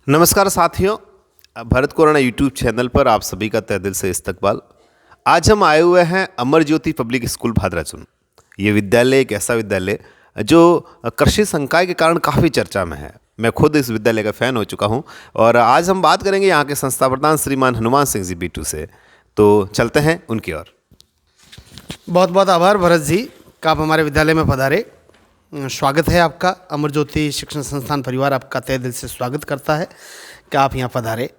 नमस्कार साथियों, Bharat corona YouTube channel पर आप सभी का तहे दिल से इस्तकबाल। आज हम आए हुए हैं अमर ज्योति पब्लिक स्कूल भादराचुन। ये विद्यालय एक ऐसा विद्यालय जो कृषि संकाय के कारण काफ़ी चर्चा में है। मैं खुद इस विद्यालय का फ़ैन हो चुका हूँ और आज हम बात करेंगे यहाँ के संस्था प्रधान श्रीमान हनुमान सिंह जी बीटू से। तो चलते हैं उनकी ओर। बहुत बहुत आभार भरत जी का आप हमारे विद्यालय में पधारे। स्वागत है आपका। अमर ज्योति शिक्षण संस्थान परिवार आपका तहे दिल से स्वागत करता है कि आप यहाँ पधारे।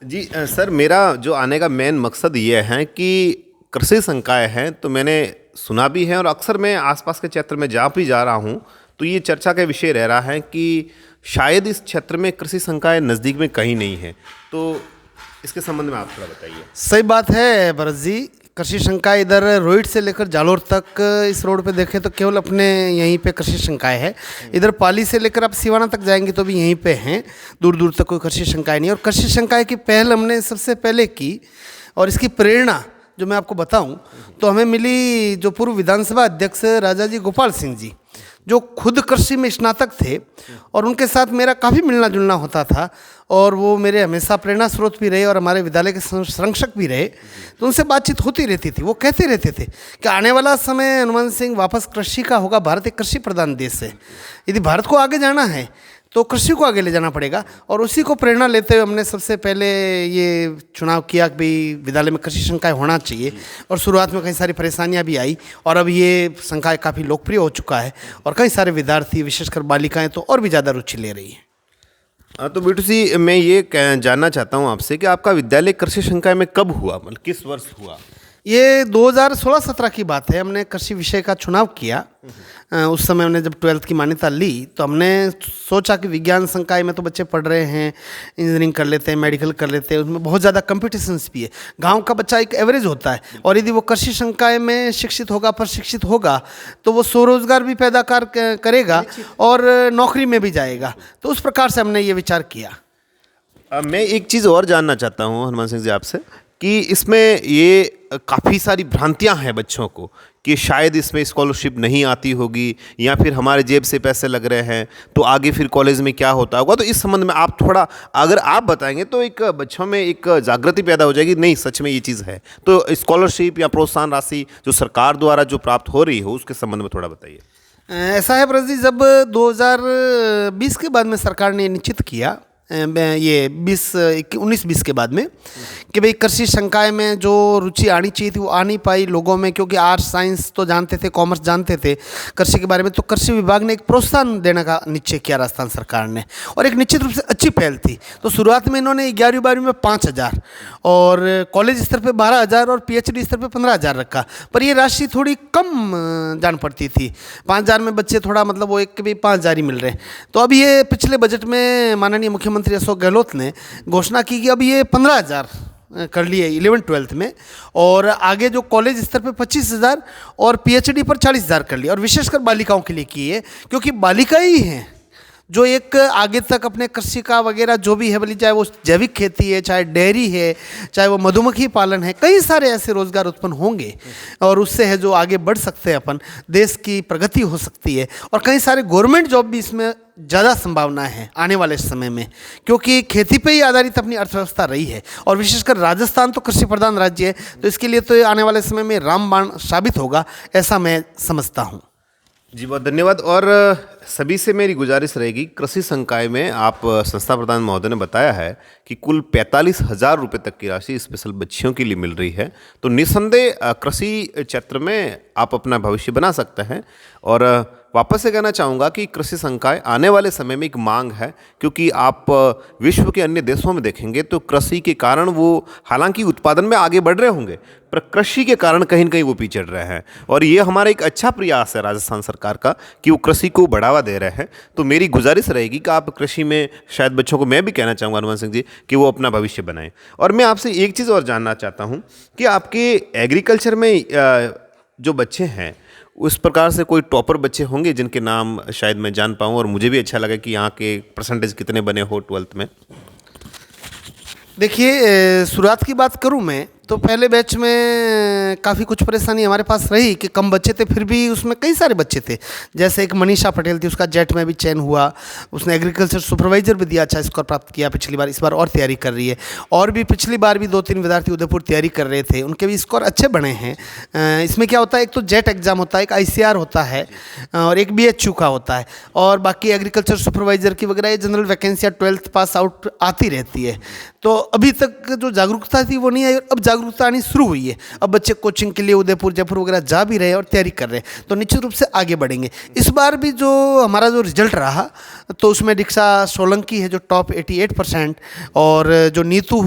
जी सर, मेरा जो आने का मेन मकसद ये है कि कृषि संकाय है तो मैंने सुना भी है और अक्सर मैं आसपास के क्षेत्र में जा भी जा रहा हूँ तो ये चर्चा का विषय रह रहा है कि शायद इस क्षेत्र में कृषि संकाय नज़दीक में कहीं नहीं है। तो इसके संबंध में आप थोड़ा बताइए। सही बात है भरत जी। कृषि संकाय इधर रोहित से लेकर जालोर तक इस रोड पे देखें तो केवल अपने यहीं पे कृषि संकाय है। इधर पाली से लेकर आप सिवाना तक जाएंगे तो भी यहीं पे हैं। दूर दूर तक कोई कृषि संकाय नहीं। और कृषि संकाय की पहल हमने सबसे पहले की और इसकी प्रेरणा जो मैं आपको बताऊं तो हमें मिली जो पूर्व विधानसभा अध्यक्ष राजा जी गोपाल सिंह जी, जो खुद कृषि में स्नातक थे और उनके साथ मेरा काफ़ी मिलना जुलना होता था और वो मेरे हमेशा प्रेरणा स्रोत भी रहे और हमारे विद्यालय के संरक्षक भी रहे। तो उनसे बातचीत होती रहती थी। वो कहते रहते थे कि आने वाला समय हनुमान सिंह वापस कृषि का होगा। भारत एक कृषि प्रधान देश है। यदि भारत को आगे जाना है तो कृषि को आगे ले जाना पड़ेगा। और उसी को प्रेरणा लेते हुए हमने सबसे पहले ये चुनाव किया कि भाई विद्यालय में कृषि संकाय होना चाहिए। और शुरुआत में कई सारी परेशानियां भी आई और अब ये संकाय काफ़ी लोकप्रिय हो चुका है और कई सारे विद्यार्थी विशेषकर बालिकाएं तो और भी ज़्यादा रुचि ले रही हैं। तो बीटू जी, मैं ये जानना चाहता हूँ आपसे कि आपका विद्यालय कृषि संकाय में कब हुआ, मतलब किस वर्ष हुआ? ये 2016-17 की बात है। हमने कृषि विषय का चुनाव किया। उस समय हमने जब 12th की मान्यता ली तो हमने सोचा कि विज्ञान संकाय में तो बच्चे पढ़ रहे हैं, इंजीनियरिंग कर लेते हैं, मेडिकल कर लेते हैं, उसमें बहुत ज़्यादा कंपटीशंस भी है। गांव का बच्चा एक एवरेज होता है और यदि वो कृषि संकाय में शिक्षित होगा, प्रशिक्षित होगा तो वो स्वरोजगार भी पैदा करेगा और नौकरी में भी जाएगा। तो उस प्रकार से हमने ये विचार किया। मैं एक चीज़ और जानना चाहता हूँ हनुमान सिंह जी आपसे कि इसमें ये काफ़ी सारी भ्रांतियां हैं बच्चों को कि शायद इसमें स्कॉलरशिप नहीं आती होगी या फिर हमारे जेब से पैसे लग रहे हैं तो आगे फिर कॉलेज में क्या होता होगा। तो इस संबंध में आप थोड़ा अगर आप बताएंगे तो एक बच्चों में एक जागृति पैदा हो जाएगी, नहीं सच में ये चीज़ है। तो स्कॉलरशिप या प्रोत्साहन राशि जो सरकार द्वारा जो प्राप्त हो रही हो उसके संबंध में थोड़ा बताइए। ऐसा है ब्रज जी, जब 2020 के बाद में सरकार ने निश्चित किया, ये 19-20 के बाद में, कि भाई कृषि संकाय में जो रुचि आनी चाहिए थी वो आ नहीं पाई लोगों में, क्योंकि आर्ट्स साइंस तो जानते थे, कॉमर्स जानते थे कृषि के बारे में। तो कृषि विभाग ने एक प्रोत्साहन देने का निश्चय किया राजस्थान सरकार ने और एक निश्चित रूप से अच्छी पहल थी। तो शुरुआत में इन्होंने 11वीं-12वीं में 5,000 और कॉलेज स्तर पे 12,000 और PhD स्तर पे 15,000 रखा। पर ये राशि थोड़ी कम जान पड़ती थी। 5,000 में बच्चे थोड़ा मतलब वो एक के भी 5,000 ही मिल रहे हैं। तो अब ये पिछले बजट में माननीय मुख्यमंत्री अशोक गहलोत ने घोषणा की कि अब ये 15,000 कर लिए 11th-12th में और आगे जो कॉलेज स्तर पे 25,000 और PhD पर 40,000 कर लिए। और विशेषकर बालिकाओं के लिए की है, क्योंकि बालिकाएं ही हैं जो एक आगे तक अपने कृषि का वगैरह जो भी है, बोली चाहे वो जैविक खेती है, चाहे डेयरी है, चाहे वो मधुमक्खी पालन है, कई सारे ऐसे रोजगार उत्पन्न होंगे और उससे है जो आगे बढ़ सकते हैं अपन, देश की प्रगति हो सकती है। और कई सारे गवर्नमेंट जॉब भी इसमें ज़्यादा संभावना है आने वाले समय में, क्योंकि खेती पे ही आधारित अपनी अर्थव्यवस्था रही है और विशेषकर राजस्थान तो कृषि प्रधान राज्य है। तो इसके लिए तो आने वाले समय में रामबाण साबित होगा, ऐसा मैं समझता हूँ। जी बहुत धन्यवाद। और सभी से मेरी गुजारिश रहेगी, कृषि संकाय में आप संस्था प्रधान महोदय ने बताया है कि कुल 45,000 रुपये तक की राशि स्पेशल बच्चियों के लिए मिल रही है। तो निस्संदेह कृषि क्षेत्र में आप अपना भविष्य बना सकते हैं। और वापस से कहना चाहूँगा कि कृषि संकाय आने वाले समय में एक मांग है, क्योंकि आप विश्व के अन्य देशों में देखेंगे तो कृषि के कारण वो हालांकि उत्पादन में आगे बढ़ रहे होंगे पर कृषि के कारण कहीं न कहीं वो पिछड़ रहे हैं। और ये हमारा एक अच्छा प्रयास है राजस्थान सरकार का कि वो कृषि को बढ़ावा दे रहे हैं। तो मेरी गुजारिश रहेगी कि आप कृषि में शायद बच्चों को, मैं भी कहना चाहूँगा हनुमान सिंह जी, कि वो अपना भविष्य बनाएं। और मैं आपसे एक चीज़ और जानना चाहता हूँ कि आपके एग्रीकल्चर में जो बच्चे हैं उस प्रकार से कोई टॉपर बच्चे होंगे जिनके नाम शायद मैं जान पाऊँ और मुझे भी अच्छा लगे कि यहाँ के परसेंटेज कितने बने हो 12th में? देखिए, शुरुआत की बात करूं मैं तो पहले बैच में काफ़ी कुछ परेशानी हमारे पास रही कि कम बच्चे थे, फिर भी उसमें कई सारे बच्चे थे। जैसे एक मनीषा पटेल थी, उसका जेट में भी चयन हुआ, उसने एग्रीकल्चर सुपरवाइजर भी दिया, अच्छा स्कोर प्राप्त किया पिछली बार, इस बार और तैयारी कर रही है। और भी पिछली बार भी 2-3 विद्यार्थी उदयपुर तैयारी कर रहे थे, उनके भी स्कोर अच्छे बने हैं। इसमें क्या होता है, एक तो जेट एग्ज़ाम होता है, एक ICR होता है और एक BHU का होता है, और बाकी एग्रीकल्चर सुपरवाइजर की वगैरह ये जनरल वैकेंसियाँ 12th पास आउट आती रहती है। तो अभी तक जो जागरूकता थी वो नहीं आई, अब जागरूकता आनी शुरू हुई है। अब बच्चे कोचिंग के लिए उदयपुर जयपुर वगैरह जा भी रहे हैं और तैयारी कर रहे हैं, तो निश्चित रूप से आगे बढ़ेंगे। इस बार भी जो हमारा जो रिजल्ट रहा, तो उसमें दीक्षा सोलंकी है जो टॉप 88%, और जो नीतू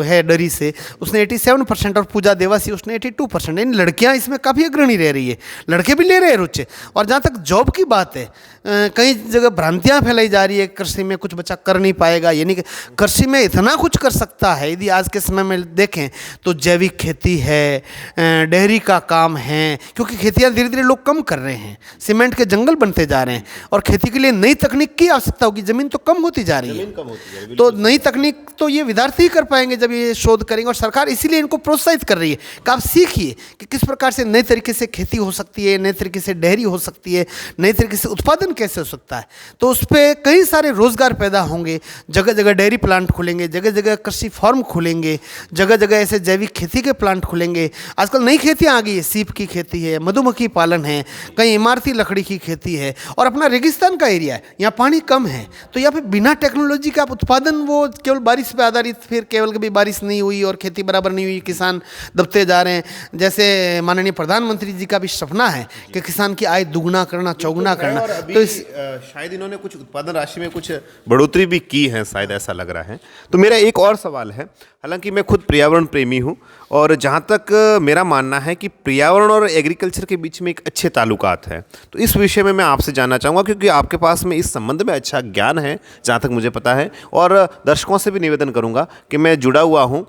है डरी से, उसने 87%, और पूजा देवासी उसने 82%। इन लड़कियां इसमें काफ़ी अग्रणी रह रही है, लड़के भी ले रहे हैं रुचि। और जहाँ तक जॉब की बात है, कई जगह भ्रांतियाँ फैलाई जा रही है, कृषि में कुछ बच्चा कर नहीं पाएगा, यानी कि कृषि में इतना कुछ कर सकता है यदि आज के समय में देखें तो। जैविक खेती है, डेयरी का काम है, क्योंकि खेतियाँ धीरे धीरे लोग कम कर रहे हैं, सीमेंट के जंगल बनते जा रहे हैं, और खेती के लिए नई तकनीक की आवश्यकता होगी, ज़मीन तो कम होती जा रही है। तो नई तकनीक तो ये विद्यार्थी ही कर पाएंगे जब ये शोध करेंगे, और सरकार इसीलिए इनको प्रोत्साहित कर रही है कि आप सीखिए कि किस प्रकार से नए तरीके से खेती हो सकती है, नए तरीके से डेयरी हो सकती है, नए तरीके से उत्पादन कैसे हो सकता है। तो उस पर कई सारे रोजगार पैदा होंगे, जगह जगह डेयरी प्लांट खुलेंगे, जगह जगह कृषि फार्म खुलेंगे, जगह जगह ऐसे जैविक खेती के प्लांट खुलेंगे। आजकल नई खेतियाँ आ गई है, सीप की खेती है, मधुमक्खी पालन है, कहीं इमारती लकड़ी की खेती है, और अपना रेगिस्तान का एरिया है, यहाँ पानी कम है, तो यहाँ पे बिना टेक्नोलॉजी का आप उत्पादन, वो केवल बारिश पे आधारित, फिर केवल कभी बारिश नहीं हुई और खेती बराबर नहीं हुई, किसान दबते जा रहे हैं। जैसे माननीय प्रधानमंत्री जी का भी सपना है कि किसान की आय दुगुना करना, चौगुना करना, तो इस शायद इन्होंने कुछ उत्पादन राशि में कुछ बढ़ोतरी भी की है, शायद ऐसा लग रहा है। तो मेरा एक और सवाल है, हालांकि मैं खुद पर्यावरण प्रेमी हूं, और जहां तक मेरा मानना है कि पर्यावरण और एग्रीकल्चर के बीच में एक अच्छे ताल्लुकात हैं, तो इस विषय में मैं आपसे जानना चाहूँगा, क्योंकि आपके पास में इस संबंध में अच्छा ज्ञान है जहाँ तक मुझे पता है, और दर्शकों से भी निवेदन करूँगा कि मैं जुड़ा हुआ हूँ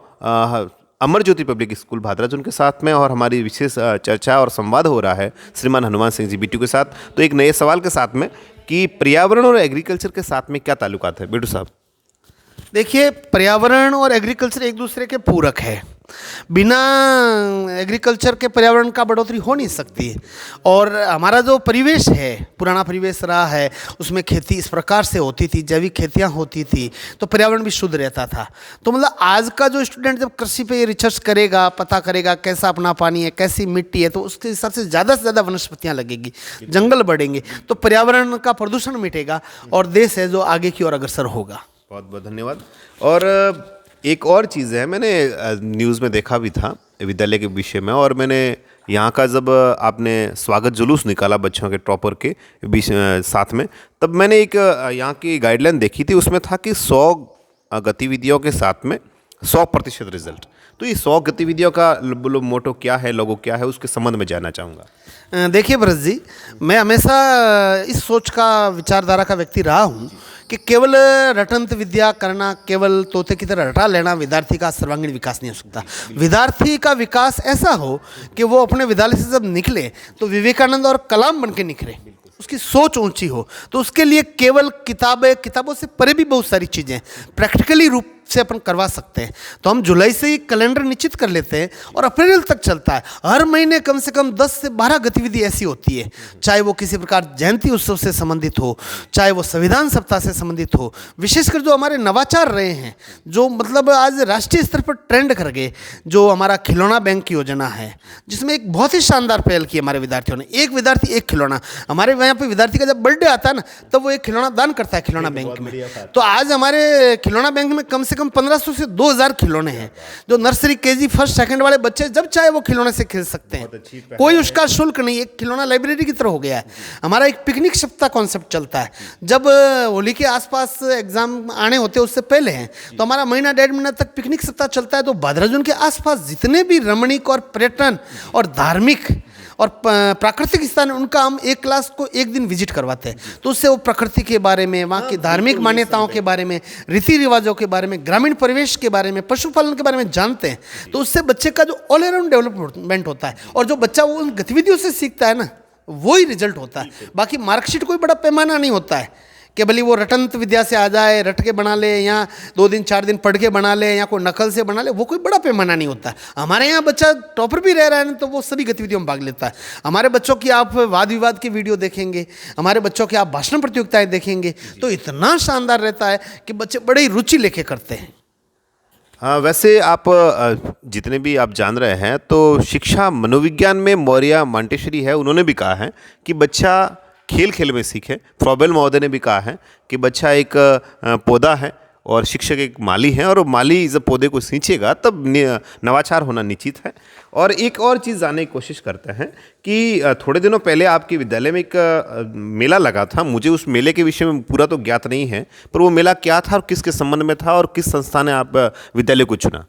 अमर ज्योति पब्लिक स्कूल भादराज उनके साथ में, और हमारी विशेष चर्चा और संवाद हो रहा है श्रीमान हनुमान सिंह जी BTU के साथ। तो एक नए सवाल के साथ में कि पर्यावरण और एग्रीकल्चर के साथ में क्या ताल्लुकात है, बिट्टू साहब? देखिए, पर्यावरण और एग्रीकल्चर एक दूसरे के पूरक है। बिना एग्रीकल्चर के पर्यावरण का बढ़ोतरी हो नहीं सकती। और हमारा जो परिवेश है, पुराना परिवेश रहा है, उसमें खेती इस प्रकार से होती थी, जैविक खेतियाँ होती थी, तो पर्यावरण भी शुद्ध रहता था। तो मतलब आज का जो स्टूडेंट जब कृषि पे रिसर्च करेगा, पता करेगा कैसा अपना पानी है, कैसी मिट्टी है, तो उसके हिसाब से ज़्यादा वनस्पतियाँ लगेगी, जंगल बढ़ेंगे, तो पर्यावरण का प्रदूषण मिटेगा और देश है जो आगे की ओर अग्रसर होगा। बहुत बहुत धन्यवाद। और एक और चीज़ है, मैंने न्यूज़ में देखा भी था विद्यालय के विषय में, और मैंने यहाँ का जब आपने स्वागत जुलूस निकाला बच्चों के टॉपर के साथ में, तब मैंने एक यहाँ की गाइडलाइन देखी थी, उसमें था कि 100 गतिविधियों के साथ में 100% रिजल्ट। तो ये 100 गतिविधियों का मोटो क्या है, लोगो क्या है, उसके संबंध में जानना चाहूँगा। देखिए ब्रज जी, मैं हमेशा इस सोच का, विचारधारा का व्यक्ति रहा हूँ कि केवल रटंत विद्या करना, केवल तोते की तरह रटा लेना विद्यार्थी का सर्वांगीण विकास नहीं हो सकता। विद्यार्थी का विकास ऐसा हो कि वो अपने विद्यालय से जब निकले तो विवेकानंद और कलाम बन के निकले, उसकी सोच ऊंची हो। तो उसके लिए केवल किताबों से परे भी बहुत सारी चीज़ें प्रैक्टिकली रूप से अपन करवा सकते हैं। तो हम जुलाई से ही कैलेंडर निश्चित कर लेते हैं और अप्रैल तक चलता है। हर महीने कम से कम 10 से 12 गतिविधि ऐसी होती है, चाहे वो किसी प्रकार जयंती उत्सव से संबंधित हो, चाहे वो संविधान सप्ताह से संबंधित हो। विशेषकर जो हमारे नवाचार रहे हैं, जो मतलब आज राष्ट्रीय स्तर पर ट्रेंड कर गए, जो हमारा खिलौना बैंक की योजना है, जिसमें एक बहुत ही शानदार पहल की हमारे विद्यार्थियों ने। एक विद्यार्थी एक खिलौना। हमारे यहाँ पे विद्यार्थी का जब बर्थडे आता है ना, तब वो एक खिलौना दान करता है खिलौना बैंक में। तो आज हमारे खिलौना बैंक में कम से कम 1500 से 2000 खिलौने हैं, जो नर्सरी, KG, फर्स्ट, सेकंड वाले बच्चे जब चाहे वो खिलौने से खेल सकते हैं। कोई उसका शुल्क नहीं, एक खिलौना लाइब्रेरी की तरह हो गया है। हमारा एक पिकनिक सप्ताह कॉन्सेप्ट चलता है, जब होली के आसपास एग्जाम आने होते हैं उससे पहले हैं, तो हमारा महीना 1.5 महीना तक पिकनिक सप्ताह चलता है। तो भादराजून के आसपास जितने भी रमणीक और पर्यटन और धार्मिक और प्राकृतिक स्थान, उनका हम एक क्लास को एक दिन विजिट करवाते हैं। तो उससे वो प्रकृति के बारे में, वहाँ की धार्मिक मान्यताओं के बारे में, रीति रिवाजों के बारे में, ग्रामीण परिवेश के बारे में, पशुपालन के बारे में जानते हैं। तो उससे बच्चे का जो ऑल अराउंड डेवलपमेंट होता है, और जो बच्चा वो उन गतिविधियों से सीखता है ना, वो ही रिजल्ट होता है। बाकी मार्कशीट कोई बड़ा पैमाना नहीं होता है कि भले वो रटंत विद्या से आ जाए, रट के बना ले, या 2 दिन 4 दिन पढ़ के बना ले, या कोई नकल से बना ले, वो कोई बड़ा पैमाना नहीं होता। हमारे यहाँ बच्चा टॉपर भी रह रहा है तो वो सभी गतिविधियों में भाग लेता है। हमारे बच्चों की आप वाद विवाद के वीडियो देखेंगे, हमारे बच्चों की आप भाषण प्रतियोगिताएं देखेंगे तो इतना शानदार रहता है कि बच्चे बड़ी रुचि लेके करते हैं। हाँ, वैसे आप जितने भी आप जान रहे हैं तो शिक्षा मनोविज्ञान में मौर्य मॉन्टेसरी है, उन्होंने भी कहा है कि बच्चा खेल खेल में सीखे। फ्रॉबेल महोदय ने भी कहा है कि बच्चा एक पौधा है और शिक्षक एक माली हैं, और माली जब पौधे को सींचेगा तब नवाचार होना निश्चित है। और एक और चीज़ जानने की कोशिश करते हैं कि थोड़े दिनों पहले आपके विद्यालय में एक मेला लगा था। मुझे उस मेले के विषय में पूरा तो ज्ञात नहीं है, पर वो मेला क्या था और किसके संबंध में था और किस संस्था ने आप विद्यालय को चुना?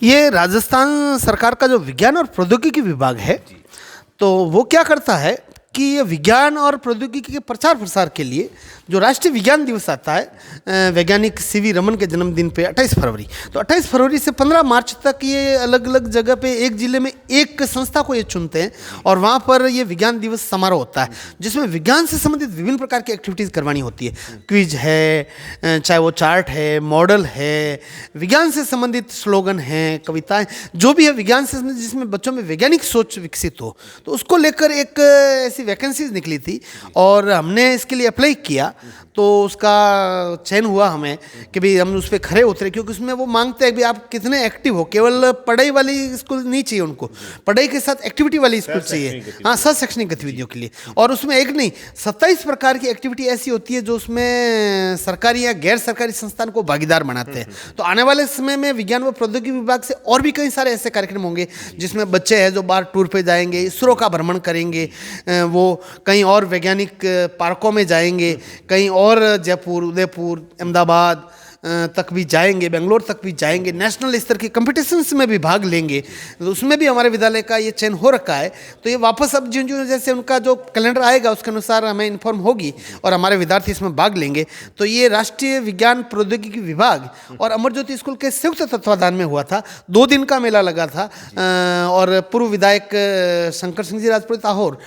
ये राजस्थान सरकार का जो विज्ञान और प्रौद्योगिकी विभाग है, तो वो क्या करता है कि ये विज्ञान और प्रौद्योगिकी के प्रचार प्रसार के लिए जो राष्ट्रीय विज्ञान दिवस आता है वैज्ञानिक सीवी रमन के जन्मदिन पे 28 फरवरी, तो 28 फरवरी से 15 मार्च तक ये अलग अलग जगह पे एक जिले में एक संस्था को ये चुनते हैं और वहाँ पर ये विज्ञान दिवस समारोह होता है, जिसमें विज्ञान से संबंधित विभिन्न प्रकार की एक्टिविटीज़ करवानी होती है। क्विज है, चाहे वो चार्ट है, मॉडल है, विज्ञान से संबंधित स्लोगन हैं, कविताएँ, जो भी है विज्ञान से संबंधित जिसमें बच्चों में वैज्ञानिक सोच विकसित हो, तो उसको लेकर एक ऐसी वैकेंसीज निकली थी और हमने इसके लिए अप्लाई किया। तो उसका चयन हुआ हमें कि भाई हम उस पर खरे उतरे, क्योंकि उसमें वो मांगते हैं कि आप कितने एक्टिव हो। केवल पढ़ाई वाली स्कूल नहीं चाहिए उनको, पढ़ाई के साथ एक्टिविटी वाली स्कूल चाहिए, हाँ, सह शैक्षणिक गतिविधियों के लिए। और उसमें एक नहीं 27 प्रकार की एक्टिविटी ऐसी होती है जो उसमें सरकारी या गैर सरकारी संस्थान को भागीदार बनाते हैं। तो आने वाले समय में विज्ञान व प्रौद्योगिकी विभाग से और भी कई सारे ऐसे कार्यक्रम होंगे जिसमें बच्चे हैं जो बाहर टूर पे जाएंगे, इसरो का भ्रमण करेंगे, वो कहीं और वैज्ञानिक पार्कों में जाएंगे, कहीं और जयपुर, उदयपुर, अहमदाबाद तक भी जाएंगे, बेंगलोर तक भी जाएंगे, नेशनल स्तर के कॉम्पिटिशन्स में भी भाग लेंगे। तो उसमें भी हमारे विद्यालय का ये चयन हो रखा है। तो ये वापस अब जिन जो जैसे उनका जो कैलेंडर आएगा उसके अनुसार हमें इन्फॉर्म होगी और हमारे विद्यार्थी इसमें भाग लेंगे। तो ये राष्ट्रीय विज्ञान प्रौद्योगिकी विभाग और अमर ज्योति स्कूल के संयुक्त तत्वाधान में हुआ था। 2 दिन का मेला लगा था और पूर्व विधायक शंकर सिंह जी राजपुरोहित आहोर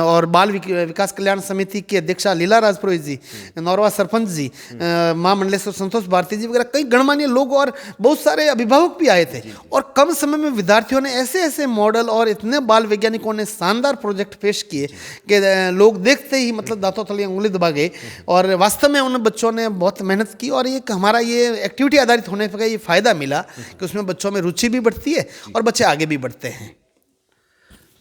और बाल विकास कल्याण समिति की अध्यक्षा लीला राजपुरोहित जी, नौरवा सरपंच जी, महामंडलेश्वर संतोष भारती जी वगैरह कई गणमान्य लोग और बहुत सारे अभिभावक भी आए थे। और कम समय में विद्यार्थियों ने ऐसे ऐसे मॉडल और इतने बाल वैज्ञानिकों ने शानदार प्रोजेक्ट पेश किए कि लोग देखते ही मतलब दांतों तले उंगली दबा गए। और वास्तव में उन बच्चों ने बहुत मेहनत की और ये हमारा ये एक्टिविटी आधारित होने पर ये फ़ायदा मिला कि उसमें बच्चों में रुचि भी बढ़ती है और बच्चे आगे भी बढ़ते हैं।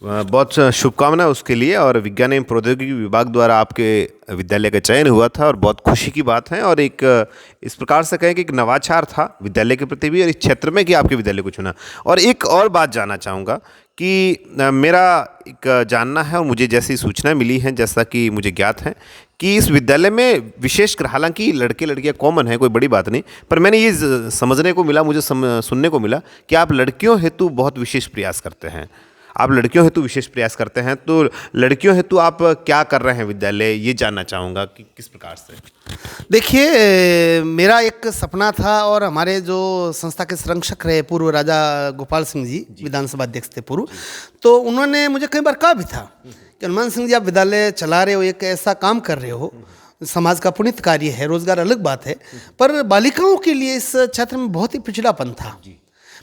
बहुत शुभकामनाएं उसके लिए। और विज्ञान एवं प्रौद्योगिकी विभाग द्वारा आपके विद्यालय का चयन हुआ था और बहुत खुशी की बात है। और एक इस प्रकार से कहें कि एक नवाचार था विद्यालय के प्रति भी और इस क्षेत्र में कि आपके विद्यालय को चुना। और एक और बात जानना चाहूँगा कि मेरा एक जानना है और मुझे जैसी सूचना मिली है, जैसा कि मुझे ज्ञात है कि इस विद्यालय में विशेषकर, हालांकि लड़के लड़कियां कॉमन है, कोई बड़ी बात नहीं, पर मैंने ये समझने को मिला, मुझे सुनने को मिला कि आप लड़कियों हेतु बहुत विशेष प्रयास करते हैं। आप लड़कियों हेतु विशेष प्रयास करते हैं, तो लड़कियों हेतु आप क्या कर रहे हैं विद्यालय, ये जानना चाहूँगा कि किस प्रकार से। देखिए, मेरा एक सपना था और हमारे जो संस्था के संरक्षक रहे पूर्व राजा गोपाल सिंह जी विधानसभा अध्यक्ष थे पूर्व, तो उन्होंने मुझे कई बार कहा भी था कि हनुमान सिंह जी, आप विद्यालय चला रहे हो, एक ऐसा काम कर रहे हो, समाज का पुनीत कार्य है, रोजगार अलग बात है, पर बालिकाओं के लिए इस क्षेत्र में बहुत ही पिछड़ापन था।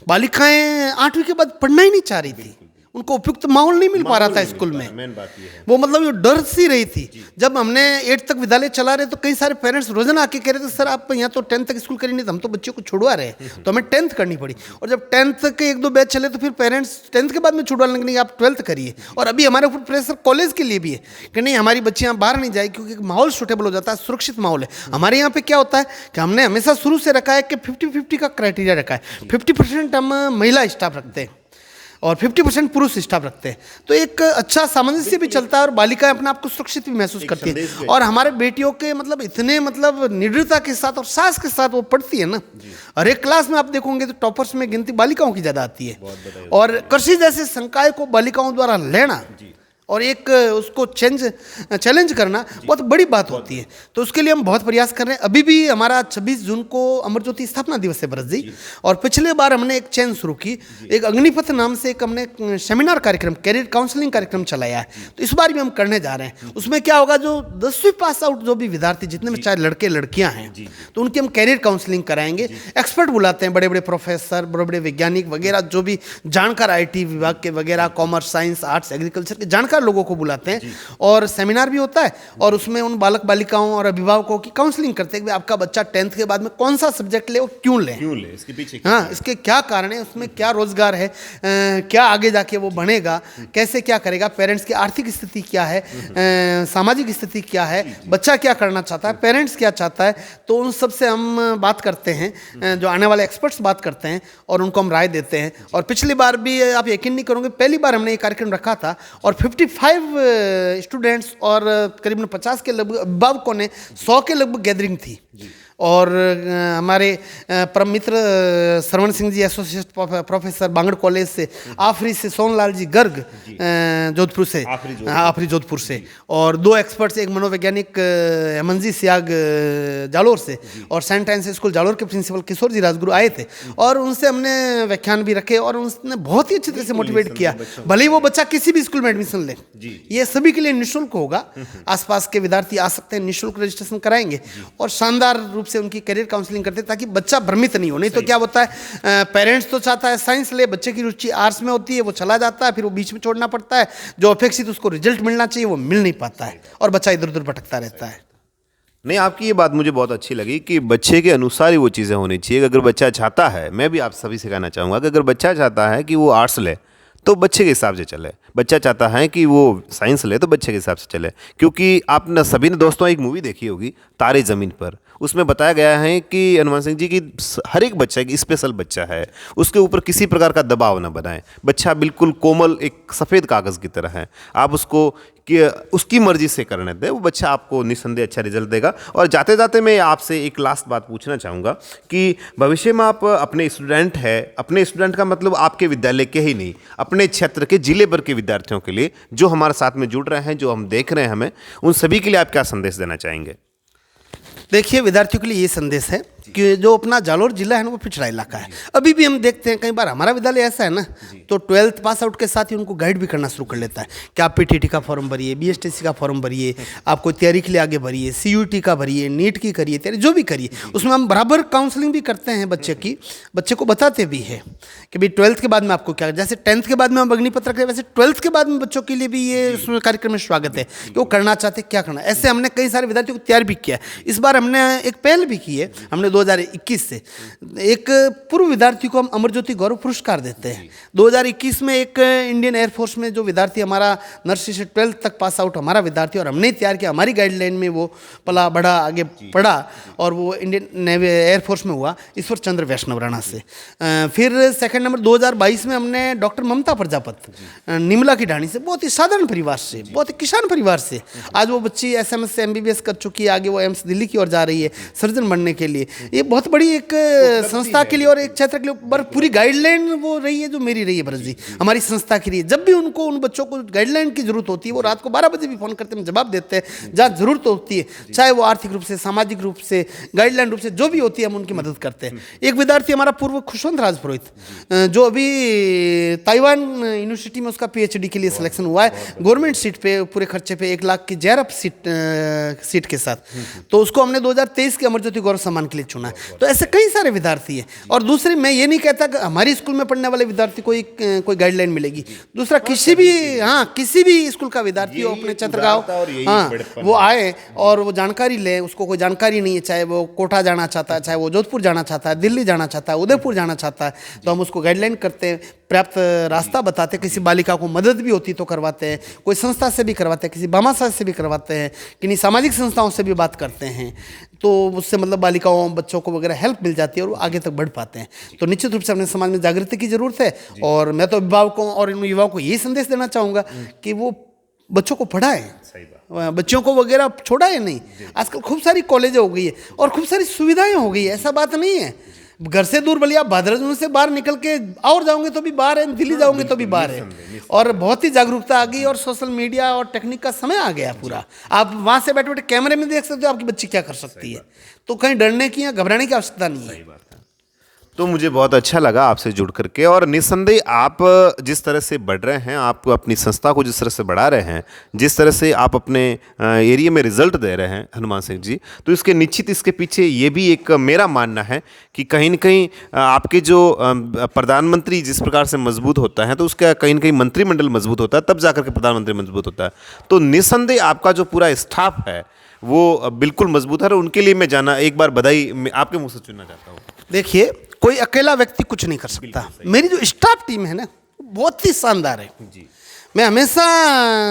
बालिकाएं 8वीं के बाद पढ़ना ही नहीं चाह रही थी, उनको उपयुक्त माहौल नहीं मिल पा रहा था स्कूल में। मेन बात ये है। वो मतलब ये डर सी रही थी। जब हमने 8 तक विद्यालय चला रहे तो कई सारे पेरेंट्स रोजाना आके कह रहे थे, सर आप यहाँ तो 10 तक स्कूल करी नहीं, तो हम तो बच्चों को छुड़वा रहे हैं, तो हमें 10th करनी पड़ी। और जब 10th के 1-2 बैच चले तो फिर पेरेंट्स 10th के बाद में छुड़वाने लगे, आप 12th करिए। और अभी हमारे ऊपर प्रेशर कॉलेज के लिए भी है कि नहीं, हमारी बच्चियाँ बाहर नहीं जाए, क्योंकि माहौल सूटेबल हो जाता है, सुरक्षित माहौल है। हमारे यहाँ पे क्या होता है कि हमने हमेशा शुरू से रखा है कि 50-50 का क्राइटेरिया रखा है। 50% हम महिला स्टाफ रखते हैं और 50% पुरुष स्टाफ रखते हैं, तो एक अच्छा सामंजस्य भी चलता है और बालिकाएं अपने आप को सुरक्षित भी महसूस करती हैं। और हमारे बेटियों के मतलब इतने मतलब निडरता के साथ और साहस के साथ वो पढ़ती है ना। हर एक क्लास में आप देखोगे तो टॉपर्स में गिनती बालिकाओं की ज़्यादा आती है। और कृषि जैसे संकाय को बालिकाओं द्वारा लेना और एक उसको चैलेंज करना बहुत बड़ी बात होती है। तो उसके लिए हम बहुत प्रयास कर रहे हैं। अभी भी हमारा 26 जून को अमर ज्योति स्थापना दिवस है भरत जी, और पिछले बार हमने एक चैन शुरू की, एक अग्निपथ नाम से एक हमने सेमिनार कार्यक्रम, कैरियर काउंसलिंग कार्यक्रम चलाया है। तो इस बार भी हम करने जा रहे हैं। उसमें क्या होगा, जो 10वीं पास आउट जो भी विद्यार्थी, जितने में चाहे लड़के लड़कियां हैं, तो उनकी हम कैरियर काउंसलिंग कराएंगे। एक्सपर्ट बुलाते हैं, बड़े बड़े प्रोफेसर, बड़े बड़े वैज्ञानिक वगैरह, जो भी जानकार IT विभाग के वगैरह, कॉमर्स, साइंस, आर्ट्स, एग्रीकल्चर के जानकार लोगों को बुलाते हैं, और सेमिनार भी होता है। और उसमें उन बालक बालिकाओं और अभिभावकों की काउंसलिंग करते हैं कि आपका बच्चा 10th के बाद में कौन सा सब्जेक्ट ले और क्यों ले, इसके पीछे हाँ, इसके क्या कारण है, उसमें क्या रोजगार है, क्या आगे जाके वो बनेगा, कैसे क्या करेगा, पेरेंट्स की आर्थिक स्थिति क्या है, सामाजिक स्थिति क्या है, बच्चा क्या करना चाहता है, पेरेंट्स क्या चाहता है। तो उन सब से हम बात करते हैं, जो आने वाले एक्सपर्ट्स बात करते हैं, और उनको हम राय देते हैं। और पिछली बार भी आप यकीन नहीं करोगे, पहली बार हमने ये कार्यक्रम रखा था और 55 स्टूडेंट्स और करीबन 50 के लगभग अभिभावकों ने, 100 के लगभग गैदरिंग थी। और हमारे परम मित्र श्रवण Singh ji, associate professor Bangar college से, आफरी से सोनलाल जी गर्ग जोधपुर से, आफरी जोधपुर से, और 2 एक्सपर्ट्स, एक मनोवैज्ञानिक हेमंत जी सियाग जालोर से, और सेंट एंस स्कूल जालोर के प्रिंसिपल किशोर जी राजगुरु आए थे, और उनसे हमने व्याख्यान भी रखे, और उन्होंने बहुत ही अच्छी तरह से मोटिवेट किया। भले ही वो बच्चा किसी भी स्कूल में एडमिशन ले, ये सभी के लिए निःशुल्क होगा। आसपास के विद्यार्थी आ सकते हैं, निःशुल्क रजिस्ट्रेशन कराएंगे, और शानदार रूप से उनकी करियर काउंसलिंग करते हैं, ताकि बच्चा भ्रमित नहीं हो। नहीं तो क्या होता है, पेरेंट्स तो चाहता है साइंस ले, बच्चे की रुचि आर्ट्स में होती है, वो चला जाता है, फिर वो बीच में छोड़ना पड़ता है, जो अपेक्षित उसको रिजल्ट मिलना चाहिए वो मिल नहीं पाता है, और बच्चा इधर उधर भटकता रहता है। नहीं, आपकी ये बात मुझे बहुत अच्छी लगी कि बच्चे के अनुसार ही वो चीज़ें होनी चाहिए। अगर बच्चा चाहता है, मैं भी आप सभी से कहना चाहूँगा कि अगर बच्चा चाहता है कि वो आर्ट्स ले, तो बच्चे के हिसाब से चले। बच्चा चाहता है कि वो साइंस ले, तो बच्चे के हिसाब से चले। क्योंकि आपने सभी ने दोस्तों एक मूवी देखी होगी, तारे ज़मीन पर। उसमें बताया गया है कि हनुमान सिंह जी की हर एक बच्चा एक स्पेशल बच्चा है, उसके ऊपर किसी प्रकार का दबाव न बनाएं। बच्चा बिल्कुल कोमल एक सफ़ेद कागज़ की तरह है, आप उसको कि उसकी मर्जी से करने दें, वो बच्चा आपको निस्संदेह अच्छा रिजल्ट देगा। और जाते जाते मैं आपसे एक लास्ट बात पूछना चाहूँगा कि भविष्य में आप अपने स्टूडेंट है, अपने स्टूडेंट का मतलब आपके विद्यालय के ही नहीं, अपने क्षेत्र के जिले भर के विद्यार्थियों के लिए जो हमारे साथ में जुड़ रहे हैं, जो हम देख रहे हैं हमें, उन सभी के लिए आप क्या संदेश देना चाहेंगे? देखिए, विद्यार्थियों के लिए ये संदेश है कि जो अपना जालोर जिला है ना, वो पिछड़ा इलाका है। अभी भी हम देखते हैं, कई बार हमारा विद्यालय ऐसा है ना, तो 12th पास आउट के साथ ही उनको गाइड भी करना शुरू कर लेता है कि आप PTT का फॉर्म भरिए, BSTC का फॉर्म भरिए, आपको तैयारी के लिए आगे भरिए, CUT का भरिए, नीट की करिए, तैयारी जो भी करिए। उसमें हम बराबर काउंसलिंग भी करते हैं बच्चे की, बच्चे को बताते भी है कि भाई 12th के बाद में आपको क्या, जैसे 10th के बाद में हम अग्निपथ रख रहे हैं, वैसे 12th के बाद में बच्चों के लिए भी ये कार्यक्रम में स्वागत है कि वो करना चाहते क्या करना। ऐसे हमने कई सारे विद्यार्थियों को तैयार भी किया। इस बार हमने एक पहल भी की है, हमने 2021 से एक पूर्व विद्यार्थी को हम अमर ज्योति गौरव पुरस्कार देते हैं। 2021 में एक इंडियन एयरफोर्स में जो विद्यार्थी हमारा नर्सरी से 12th तक पास आउट हमारा विद्यार्थी, और हमने तैयार किया, हमारी गाइडलाइन में वो पला बढ़ा, आगे पढ़ा, और वो इंडियन नेवी एयरफोर्स में हुआ, ईश्वर चंद्र वैष्णव राणा से। फिर सेकंड नंबर 2022 में हमने डॉक्टर ममता प्रजापत निमला की ढाणी से, बहुत ही साधारण परिवार से, बहुत ही किसान परिवार से, आज वो बच्ची SMS से MBBS कर चुकी है, आगे वो एम्स दिल्ली की ओर जा रही है सर्जन बनने के लिए। ये बहुत बड़ी एक संस्था के लिए और एक क्षेत्र के लिए पूरी गाइडलाइन वो रही है, जो मेरी रही है भरत जी, हमारी संस्था के लिए। जब भी उनको, उन बच्चों को गाइडलाइन की जरूरत होती है, वो रात को 12 बजे भी फोन करते हैं, जवाब देते हैं। जहाँ जरूरत होती है, चाहे वो आर्थिक रूप से, सामाजिक रूप से, गाइडलाइन रूप से जो भी होती है, हम उनकी मदद करते हैं। एक विद्यार्थी हमारा पूर्व खुशवंत राजपुरोहित, जो अभी ताइवान यूनिवर्सिटी में उसका PhD के लिए सिलेक्शन हुआ है, गवर्नमेंट सीट पे, पूरे खर्चे पे 1 लाख की JRF सीट के साथ, तो उसको हमने 2023 के अमर ज्योति गौरव सम्मान के लिए चुना है। तो ऐसे कई सारे विद्यार्थी हैं। और दूसरी, मैं ये नहीं कहता कि हमारी स्कूल में पढ़ने वाले विद्यार्थी को कोई गाइडलाइन मिलेगी। दूसरा, किसी भी स्कूल का विद्यार्थी हो, अपने क्षेत्र का हो, वो आए और वो जानकारी ले। उसको कोई जानकारी नहीं है, चाहे वो कोटा जाना चाहता है, चाहे वो जोधपुर जाना चाहता है, दिल्ली जाना चाहता है, उदयपुर जाना चाहता है, तो हम उसको गाइडलाइन करते हैं, पर्याप्त रास्ता बताते हैं। किसी बालिका को मदद भी होती तो करवाते हैं, कोई संस्था से भी करवाते हैं, किसी भामाशाह से भी करवाते हैं, किन्हीं सामाजिक संस्थाओं से भी बात करते हैं, तो उससे मतलब बालिकाओं, बच्चों को वगैरह हेल्प मिल जाती है और वो आगे तक बढ़ पाते हैं। तो निश्चित रूप से अपने समाज में जागृति की जरूरत है। और मैं तो अभिभावकों और इन युवाओं को यही संदेश देना चाहूँगा कि वो बच्चों को पढ़ाएं, बच्चों को वगैरह छोड़ा है नहीं। आजकल खूब सारी कॉलेजें हो गई है और खूब सारी सुविधाएं हो गई है, ऐसा बात नहीं है। घर से दूर बलिया भद्राजुन से बाहर निकल के और जाओगे तो भी बाहर है, दिल्ली जाओगे तो भी बाहर है। और बहुत ही जागरूकता आ गई और सोशल मीडिया और टेक्निक का समय आ गया पूरा। आप वहाँ से बैठे बैठे कैमरे में देख सकते हो आपकी बच्ची क्या कर सकती है। तो कहीं डरने की या घबराने की आवश्यकता नहीं है। तो मुझे बहुत अच्छा लगा आपसे जुड़ करके, और निस्संदेह आप जिस तरह से बढ़ रहे हैं, आप अपनी संस्था को जिस तरह से बढ़ा रहे हैं, जिस तरह से आप अपने एरिया में रिजल्ट दे रहे हैं हनुमान सिंह जी, तो इसके निश्चित इसके पीछे ये भी एक मेरा मानना है कि कहीं न कहीं आपके जो प्रधानमंत्री जिस प्रकार से मजबूत होता है तो उसका कहीं न कहीं मंत्रिमंडल मजबूत होता है, तब जाकर के प्रधानमंत्री मजबूत होता है। तो निस्संदेह आपका जो पूरा स्टाफ है वो बिल्कुल मजबूत है, और उनके लिए मैं जाना एक बार बधाई आपके मुँह से सुनना चाहता हूँ। देखिए, कोई अकेला व्यक्ति कुछ नहीं कर सकता। मेरी जो स्टाफ टीम है ना, बहुत ही शानदार है जी। मैं हमेशा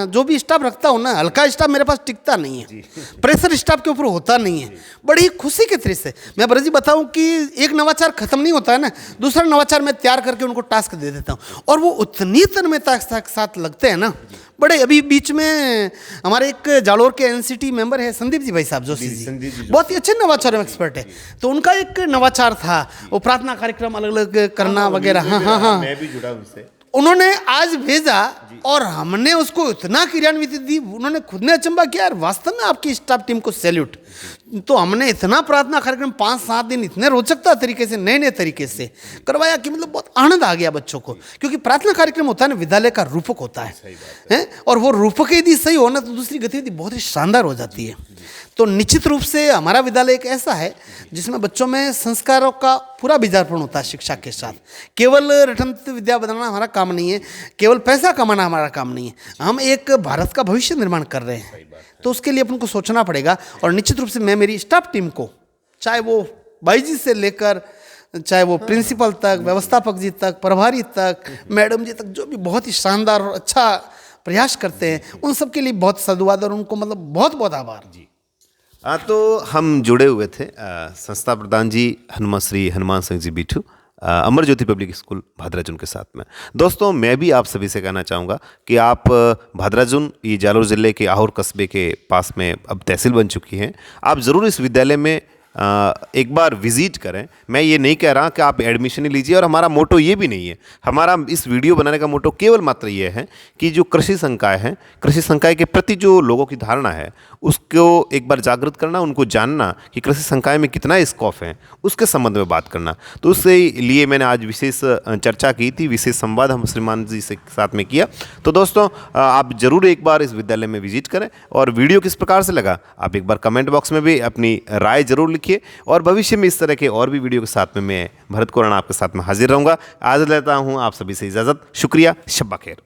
जो भी स्टाफ रखता हूँ ना, हल्का स्टाफ मेरे पास टिकता नहीं है, प्रेशर स्टाफ के ऊपर होता नहीं है। बड़ी खुशी के तरीके से मैं ब्रज जी बताऊँ कि एक नवाचार खत्म नहीं होता है ना, दूसरा नवाचार मैं तैयार करके उनको टास्क दे देता हूँ, और वो उतनी तन्मयता के साथ लगते हैं ना। बड़े अभी बीच में हमारे एक जालोर के एनसीटी मेंबर है संदीप जी भाई साहब जोशी जी, बहुत ही अच्छे नवाचार में एक्सपर्ट है। तो उनका एक नवाचार था वो प्रार्थना कार्यक्रम अलग अलग करना वगैरह। हाँ, मैं भी जुड़ा उनसे। उन्होंने आज भेजा और हमने उसको इतना क्रियान्वित दी, उन्होंने खुद ने अचंबा किया यार, वास्तव में आपकी स्टाफ टीम को सैल्यूट। तो हमने इतना प्रार्थना कार्यक्रम 5-7 दिन इतने रोचकता तरीके से, नए नए तरीके से करवाया कि मतलब बहुत आनंद आ गया बच्चों को। क्योंकि प्रार्थना कार्यक्रम होता है ना, विद्यालय का रूपक होता है, और वो रूपक यदि सही हो ना तो दूसरी गतिविधि बहुत ही शानदार हो जाती है। तो निश्चित रूप से हमारा विद्यालय एक ऐसा है जिसमें बच्चों में संस्कारों का पूरा बीजारोपण होता है शिक्षा के साथ। केवल रटंत विद्या बनाना हमारा काम नहीं है, केवल पैसा कमाना हमारा काम नहीं है, हम एक भारत का भविष्य निर्माण कर रहे हैं। तो उसके लिए अपन को सोचना पड़ेगा। और निश्चित रूप से मैं मेरी स्टाफ टीम को, चाहे वो बाई जी से लेकर चाहे वो प्रिंसिपल तक, व्यवस्थापक जी तक, प्रभारी तक, मैडम जी तक, जो भी बहुत ही शानदार और अच्छा प्रयास करते हैं, उन सब के लिए बहुत साधुवाद और उनको मतलब बहुत बहुत आभार जी। तो हम जुड़े हुए थे संस्था प्रधान जी श्री हनुमान सिंह जी बिट्ठू, अमर ज्योति पब्लिक स्कूल भादराजुन के साथ में। दोस्तों, मैं भी आप सभी से कहना चाहूँगा कि आप भादराजुन, ये जालोर ज़िले के आहोर कस्बे के पास में अब तहसील बन चुकी है, आप ज़रूर इस विद्यालय में एक बार विजिट करें। मैं ये नहीं कह रहा कि आप एडमिशन ही लीजिए, और हमारा मोटो ये भी नहीं है। हमारा इस वीडियो बनाने का मोटो केवल मात्र ये है कि जो कृषि संकाय है, कृषि संकाय के प्रति जो लोगों की धारणा है उसको एक बार जागृत करना, उनको जानना कि कृषि संकाय में कितना स्कोप है, उसके संबंध में बात करना। तो उससे लिए मैंने आज विशेष चर्चा की थी, विशेष संवाद हम श्रीमान जी से साथ में किया। तो दोस्तों, आप ज़रूर एक बार इस विद्यालय में विजिट करें, और वीडियो किस प्रकार से लगा आप एक बार कमेंट बॉक्स में भी अपनी राय जरूर लिखिए। और भविष्य में इस तरह के और भी वीडियो के साथ में मैं भरत कोराना आपके साथ में हाजिर रहूँगा। आज लेता हूँ आप सभी से इजाज़त। शुक्रिया, शब्बा खैर।